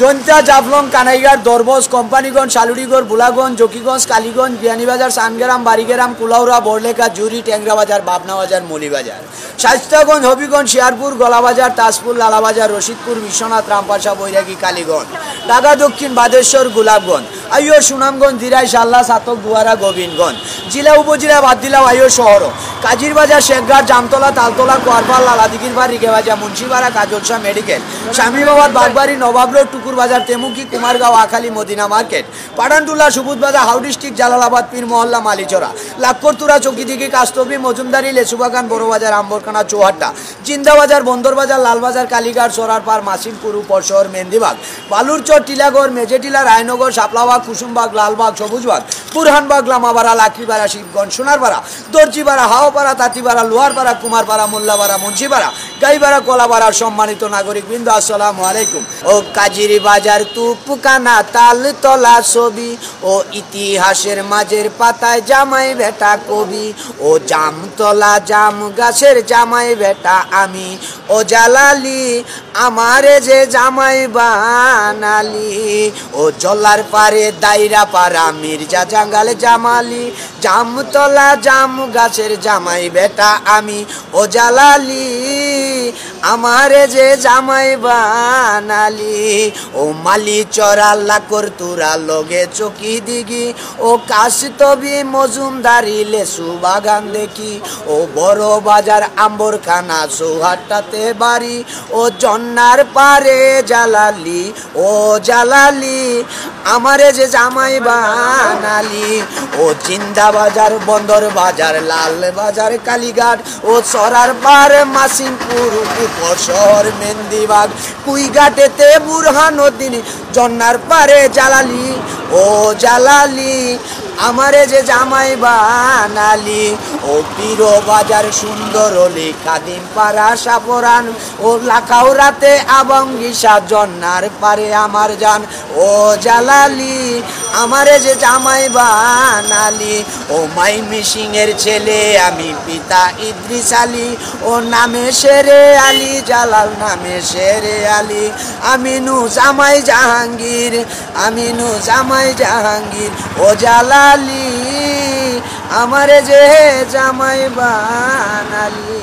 জন্তা জাফলং কানাইঘাট দরবজ কোম্পানিগঞ্জ শালুড়িগড় বুলাগঞ্জ জকিগঞ্জ কালীগঞ্জ বিয়ানীবাজার সানগ্রাম বাড়িগ্রাম কুলাউড়া বড়লেখা জুরি ট্যাংরা বাজার পাবনা বাজার মৌলিবাজার শাইস্তাগঞ্জ হবিগঞ্জ শিয়ারপুর গলাবাজার তাজপুর লালাবাজার রশিদপুর বিশ্বনাথ রামপাশা বৈরাগী কালীগঞ্জ ঢাকা দক্ষিণ বাদেশ্বর গোলাপগঞ্জ আইয়র সুনামগঞ্জ দিরাই শাল্লা সাতক দুয়ারা গোবিন্দগঞ্জ জেলা উপজেলা বাদ দিলাম আইয়র শহর কাজিরবাজার শেখঘাট জামতলা তালতলা কোয়ারপাল লালাদিঘিরপাড় রিগেবাজার মুন্সিপাড়া কাজলশাহ মেডিকেল শামীমাবাদ বাগবাড়ি নবাব রোড টুকুর বাজার তেমুকি কুমারগাঁও আখালী মদিনা মার্কেট পাঠানটুলা সুবুদ বাজার হাউ ডিস্ট্রিক্ট জালালাবাদ পীর মহল্লা মালিচরা লাক্ষরতুরা চকিদিঘি কাস্তবি মজুমদারি লেসুবাগান বড়বাজার আম্বরখানা চৌহাট্টা জিন্দাবাজার বন্দরবাজার লালবাজার কালীঘাট সরারপাড় মাসিমপুর উপশহর মেন্দিবাগ বালুরচর টিলাগড় মেজেটিলা রায়নগর শাপলাবাগ কুসুমবাগ লালবাগ সবুজবাগ বুরহানবাগ লামাপাড়া লাকড়িপাড়া শিবগঞ্জ সোনারপাড়া দর্জিপাড়া হাওয়াপাড়া তাঁতিপাড়া লোহারপাড়া কুমারপাড়া মোল্লাপাড়া মুন্সিপাড়া গাইপাড়া কলাপাড়ার সম্মানিত নাগরিকবৃন্দ আসসালামু আলাইকুম। ও কাজির বাজার তুপকানা তালতলা ছবি ও ইতিহাসের মাঝের পাতায় জামাই বেটা কবি ও জামতলা জাম গাছের জামাই বেটা আমি ও জালালি আমারে যে জামাই বানালি ও জলার পারে দাইরা পাড়া মির্জা জাঙ্গাল জামালি জামতলা জাম গাছের জামাই বেটা আমি ও জালালি আমারে যে জামাই বানালি ও মালি চরা লাকর তুরা লগে চকি দিঘি ও কাশতবি মজুমদারি লেসু বাগান দেখি ও বড় বাজার আম্বরখানা চৌহাট্টাতে বাড়ি ও জন্নার পারে জালালি ও জালালি আমারে যে জামাই বানালি ও জিন্দা বাজার বন্দর বাজার লাল বাজার কালীঘাট ও সরার পার মাসিমপুর উপশহর মেন্দিবাগ কুইঘাটেতে বুরহানুদ্দিন জন্নার পারে জালালি ও জালালি আমারে যে জামাই বানালি ও পীর বাজার সুন্দর অলি কাদিম পাড়া সাপরান ও লাখাউরাতে আবঙ্গিসা জন্নার পারে আমার জান ও জালালি আমারে যে জামাই বানালি ও মাইমি সিং এর ছেলে আমি পিতা ইদ্রিস আলী ও নামে শেরে আলী জালাল নামে শেরে আলী আমিনু জামাই জাহাঙ্গীর আমিনু জামাই জাহাঙ্গীর ও জালালি আমারে যে জামাই বানালি।